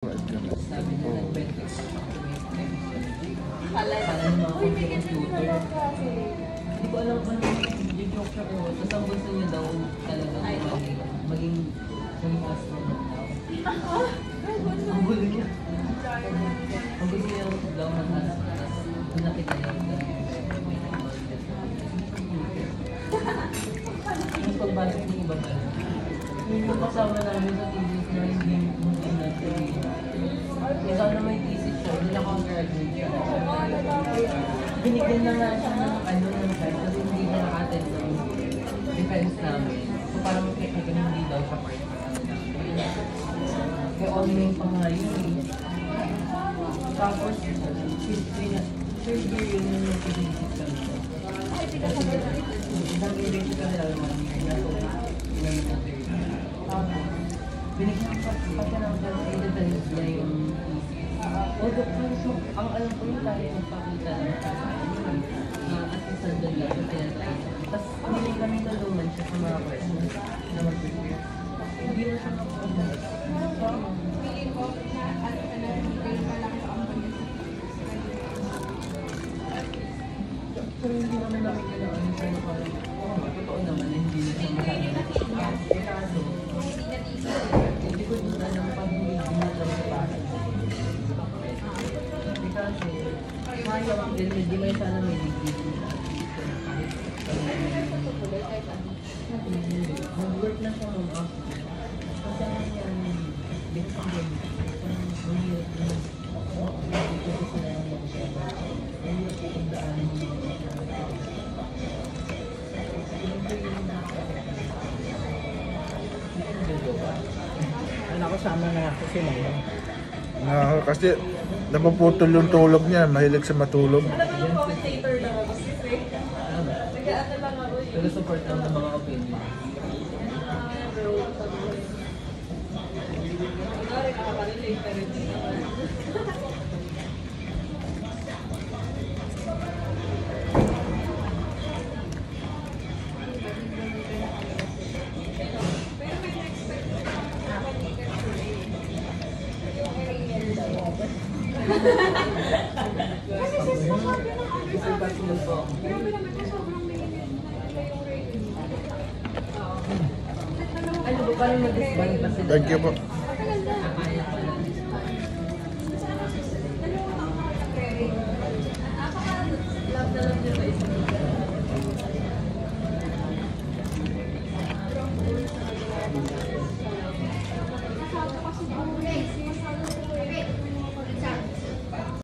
Sabi na nag-bentex pala ng mga computer. Hindi ko alam kung yung joke siya ko. Tapos ang gusto niya daw talagang maging astronaut daw. Ang gulo niya. Ang gusto niya daw mag-astronaut. Kung nakita niya yung pagbasok ng iba ba? Yung kasama namin sa thesis na hindi natin. Ikaw na may thesis siya, hindi na congrats siya. Binigyan na nga siya ng time kasi hindi na naka-attend ng defense namin. So parang technically hindi daw siya part ng kaya online pa nga yun eh. Tapos, third year yun yung nag-thesis kami. Kasi isang event ka nila naman na so, ilang na third year. Binigyan pa ng defense na yung thesis. Ang alam ko yung tayo magpakita na assistant doon lang sa pinatay. Tapos hindi kami tulungan siya sa mga questions na mag-prepare. Hindi na siya mag-prepare. So hindi naman namin kailangan yung sana parang totoo naman na hindi na siya masyadong kaso hindi ko doon alam pag hindi na lang sa bahay. Kasi mayroon din, hindi may sana may degree. Mag-work na siya ng after. Kasi ang nangyari, bigyan din. Mahirap na. Kasi sila ang mag-siya. Mahirap na pagdaanan mo. Nakasama na ako sila. Kasi napuputol yung tulog niya, mahilig sa matulog. Commentator lang ako kasi nag-ano lang ako eh. Pero support lang ng mga opinion. Sorry, nakaka-relate pero hindi naman. Ano ba parang nag-disband ba sila? Thank you po.